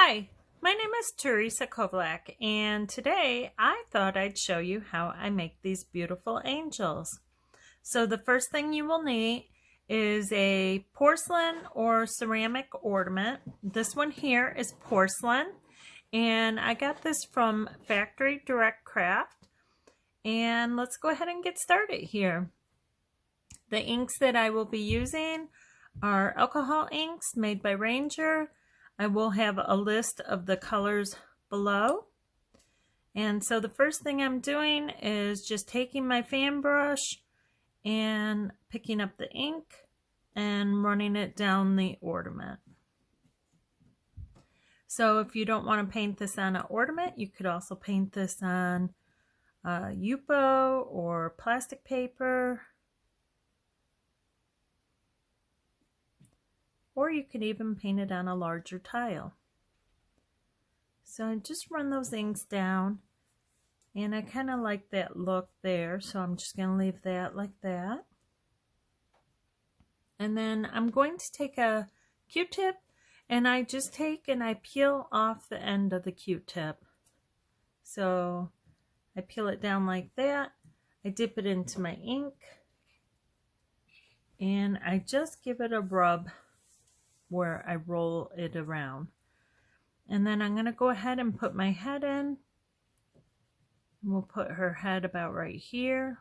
Hi, my name is Teresa Kovlak, and today I thought I'd show you how I make these beautiful angels. So the first thing you will need is a porcelain or ceramic ornament. This one here is porcelain, and I got this from Factory Direct Craft. And let's go ahead and get started here. The inks that I will be using are alcohol inks made by Ranger. I will have a list of the colors below. And so the first thing I'm doing is just taking my fan brush and picking up the ink and running it down the ornament. So if you don't want to paint this on an ornament, you could also paint this on Yupo or plastic paper. Or you could even paint it on a larger tile. So I just run those inks down, and I kind of like that look there, so I'm just going to leave that like that. And then I'm going to take a Q-tip, and I just take and I peel off the end of the Q-tip. So I peel it down like that, I dip it into my ink, and I just give it a rub where I roll it around. And then I'm going to go ahead and put my head in. We'll put her head about right here.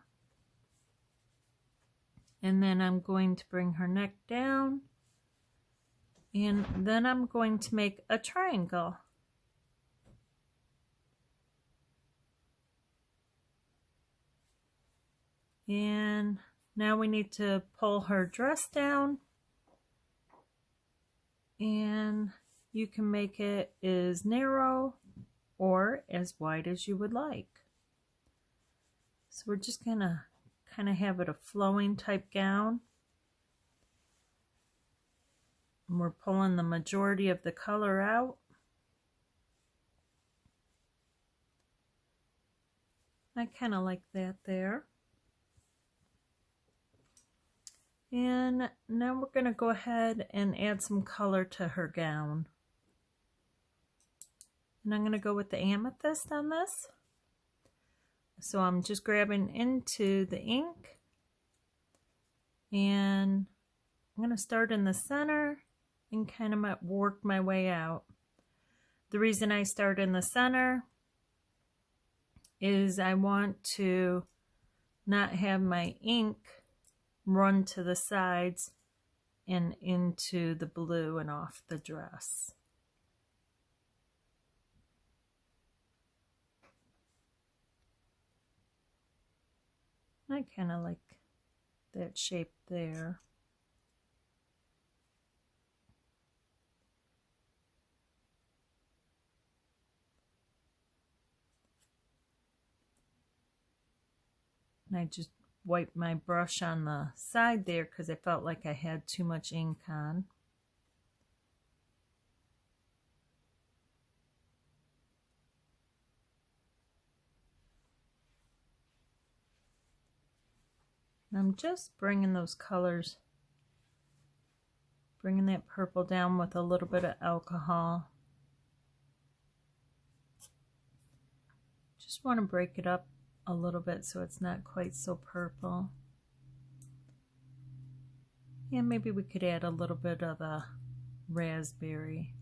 And then I'm going to bring her neck down. And then I'm going to make a triangle. And now we need to pull her dress down. And you can make it as narrow or as wide as you would like. So we're just gonna kind of have it a flowing type gown. And we're pulling the majority of the color out. I kind of like that there. And now we're going to go ahead and add some color to her gown. And I'm going to go with the amethyst on this. So I'm just grabbing into the ink. And I'm going to start in the center and kind of work my way out. The reason I start in the center is I want to not have my ink run to the sides and into the blue and off the dress. I kind of like that shape there. And I just wipe my brush on the side there because I felt like I had too much ink on. And I'm just bringing those colors, bringing that purple down with a little bit of alcohol. Just want to break it up a little bit so it's not quite so purple. Yeah, maybe we could add a little bit of the raspberry.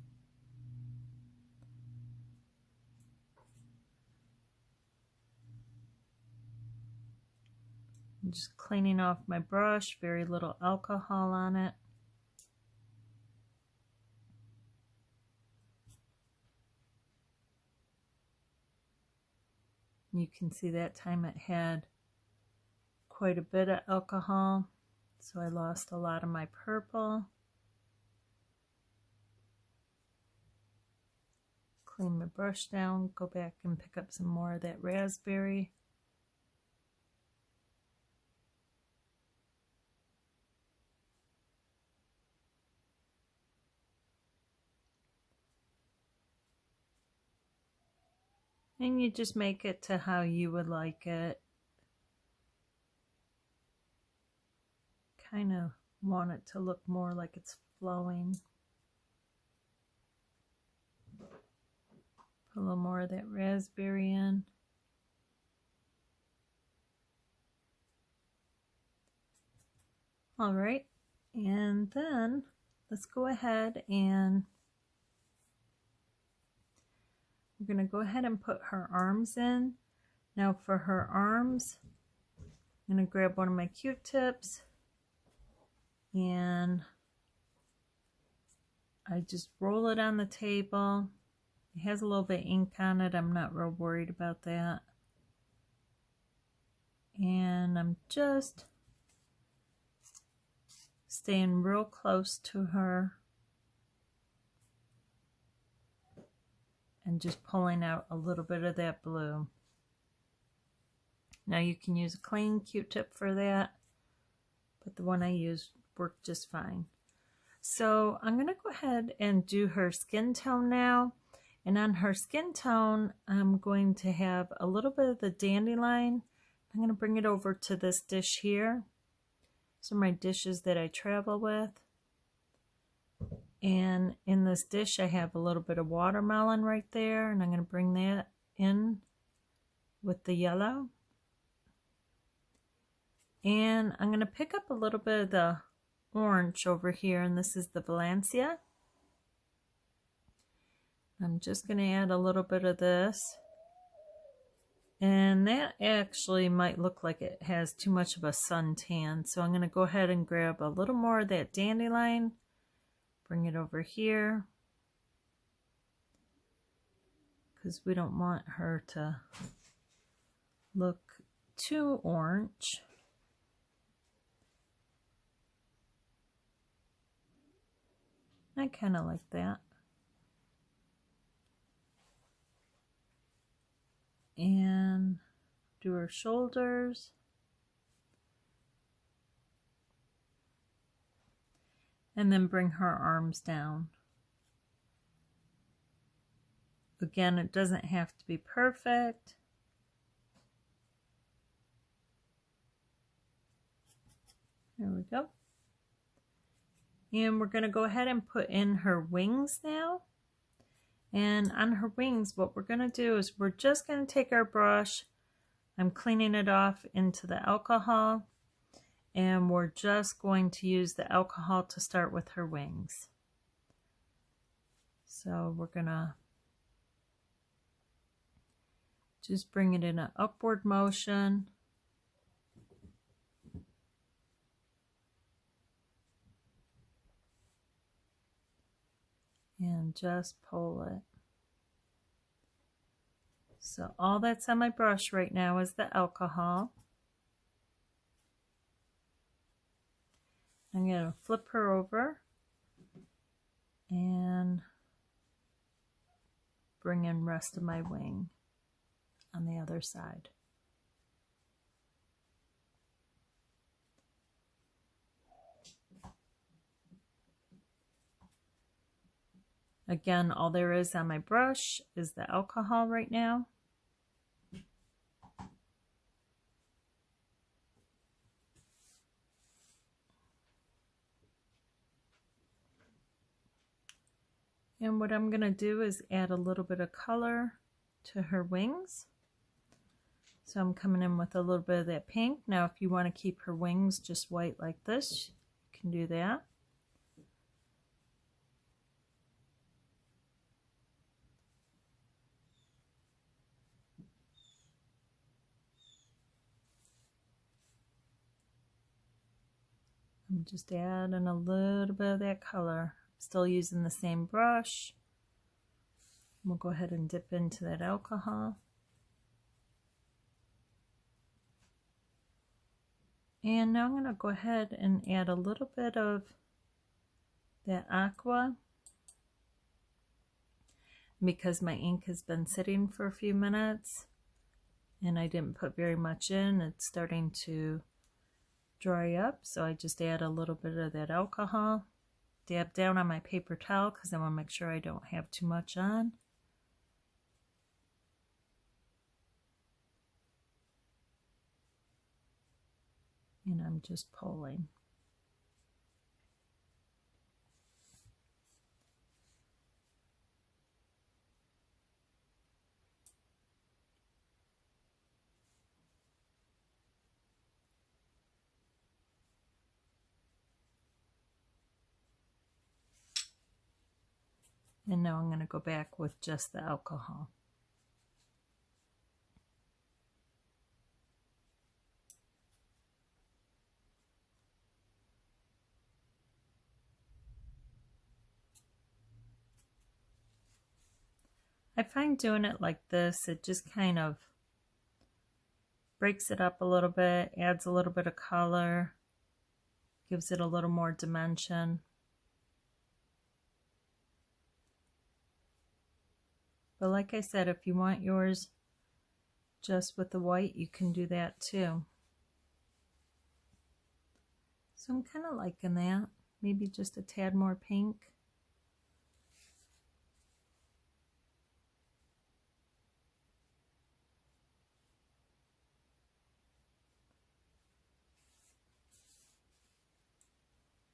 I'm just cleaning off my brush, very little alcohol on it. You can see that time it had quite a bit of alcohol, so I lost a lot of my purple. Clean my brush down, go back and pick up some more of that raspberry. And you just make it to how you would like it. Kind of want it to look more like it's flowing. Put a little more of that raspberry in. All right, and then let's go ahead and we're going to go ahead and put her arms in. Now for her arms, I'm going to grab one of my Q-tips and I just roll it on the table. It has a little bit of ink on it. I'm not real worried about that. And I'm just staying real close to her and just pulling out a little bit of that blue. Now you can use a clean Q-tip for that, but the one I used worked just fine. So I'm going to go ahead and do her skin tone now. And on her skin tone, I'm going to have a little bit of the dandelion. I'm going to bring it over to this dish here. Some of my dishes that I travel with. And in this dish I have a little bit of watermelon right there, and I'm going to bring that in with the yellow. And I'm going to pick up a little bit of the orange over here, and this is the Valencia. I'm just going to add a little bit of this. And that actually might look like it has too much of a suntan. So I'm going to go ahead and grab a little more of that dandelion. Bring it over here. Because we don't want her to look too orange. I kind of like that. And do her shoulders. And then bring her arms down. Again, it doesn't have to be perfect. There we go. And we're going to go ahead and put in her wings now. And on her wings, what we're going to do is we're just going to take our brush. I'm cleaning it off into the alcohol. And we're just going to use the alcohol to start with her wings. So we're going to just bring it in an upward motion. And just pull it. So all that's on my brush right now is the alcohol. I'm going to flip her over and bring in rest of my wing on the other side. Again, all there is on my brush is the alcohol right now. And what I'm going to do is add a little bit of color to her wings. So I'm coming in with a little bit of that pink. Now if you want to keep her wings just white like this, you can do that. I'm just adding a little bit of that color. Still using the same brush. We'll go ahead and dip into that alcohol. And now I'm going to go ahead and add a little bit of that Aqua. Because my ink has been sitting for a few minutes and I didn't put very much in, it's starting to dry up, so I just add a little bit of that alcohol. Dab down on my paper towel because I want to make sure I don't have too much on. And I'm just pulling. And now I'm going to go back with just the alcohol. I find doing it like this, it just kind of breaks it up a little bit, adds a little bit of color, gives it a little more dimension. But like I said, if you want yours just with the white, you can do that too. So I'm kind of liking that. Maybe just a tad more pink.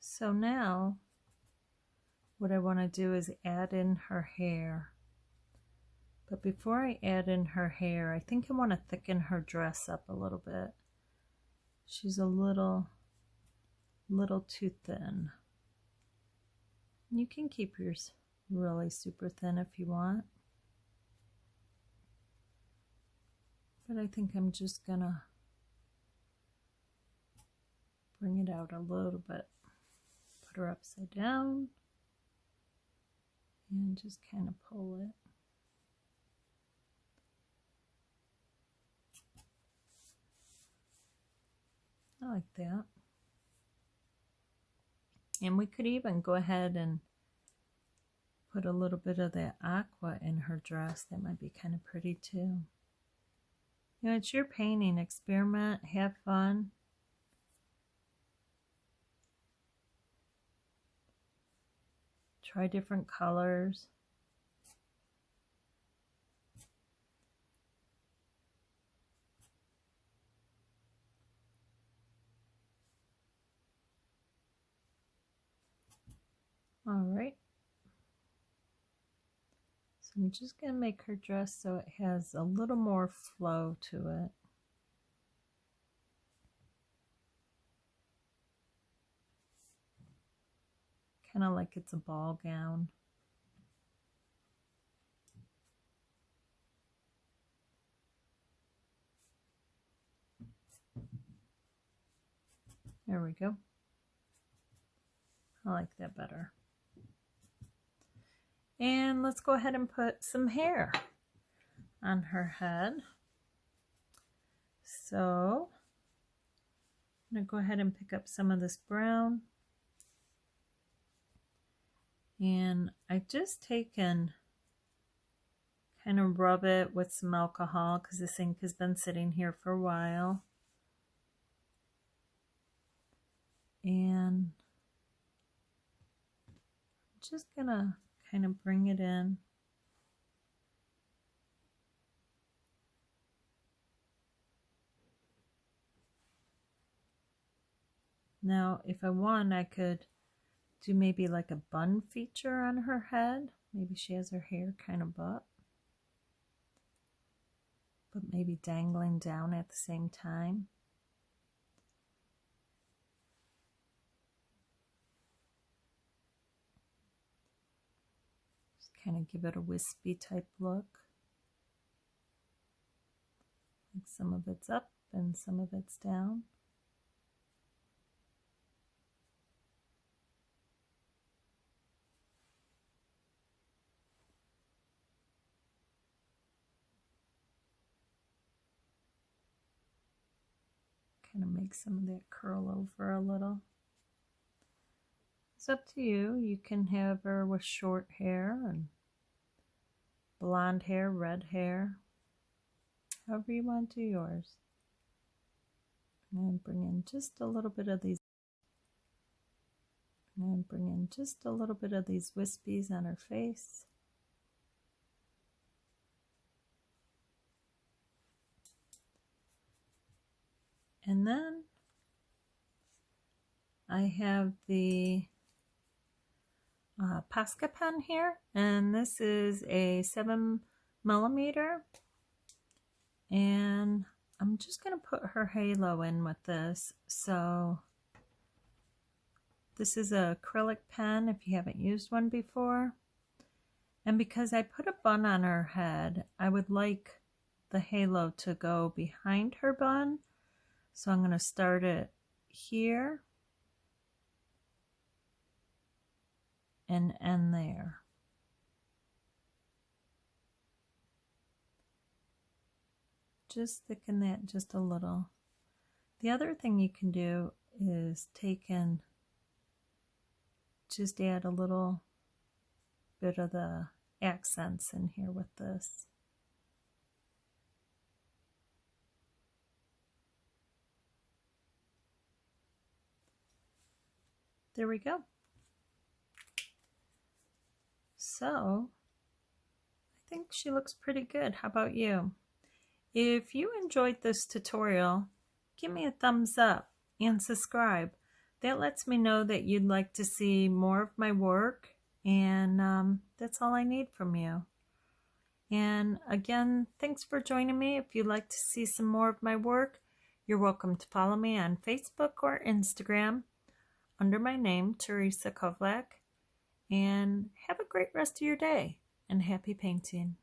So now what I want to do is add in her hair. But before I add in her hair, I think I want to thicken her dress up a little bit. She's a little too thin. You can keep yours really super thin if you want. But I think I'm just gonna bring it out a little bit. Put her upside down and just kind of pull it. I like that. And we could even go ahead and put a little bit of that aqua in her dress. That might be kind of pretty too. You know, it's your painting. Experiment, have fun. Try different colors. All right. So I'm just going to make her dress so it has a little more flow to it. Kind of like it's a ball gown. There we go. I like that better. And let's go ahead and put some hair on her head. So I'm going to go ahead and pick up some of this brown. And I just take and kind of rub it with some alcohol because this ink has been sitting here for a while. And I'm just gonna kind of bring it in. Now, if I want, I could do maybe like a bun feature on her head. Maybe she has her hair kind of up, but maybe dangling down at the same time. Just kind of give it a wispy type look. Like some of it's up and some of it's down. Kind of make some of that curl over a little. It's up to you. You can have her with short hair and blonde hair, red hair, however you want to do yours. I'm going to bring in just a little bit of these. I'm going to bring in just a little bit of these wispies on her face. And then I have the Posca pen here, and this is a 7mm, and I'm just going to put her halo in with this. So this is an acrylic pen if you haven't used one before, And because I put a bun on her head, I would like the halo to go behind her bun. So I'm going to start it here and end there. Just thicken that just a little. The other thing you can do is take and just add a little bit of the accents in here with this. There we go. So, I think she looks pretty good. How about you? If you enjoyed this tutorial, give me a thumbs up and subscribe. That lets me know that you'd like to see more of my work, and that's all I need from you. And again, thanks for joining me. If you'd like to see some more of my work, you're welcome to follow me on Facebook or Instagram under my name, Teresa Kovlak. And have a great rest of your day, and happy painting.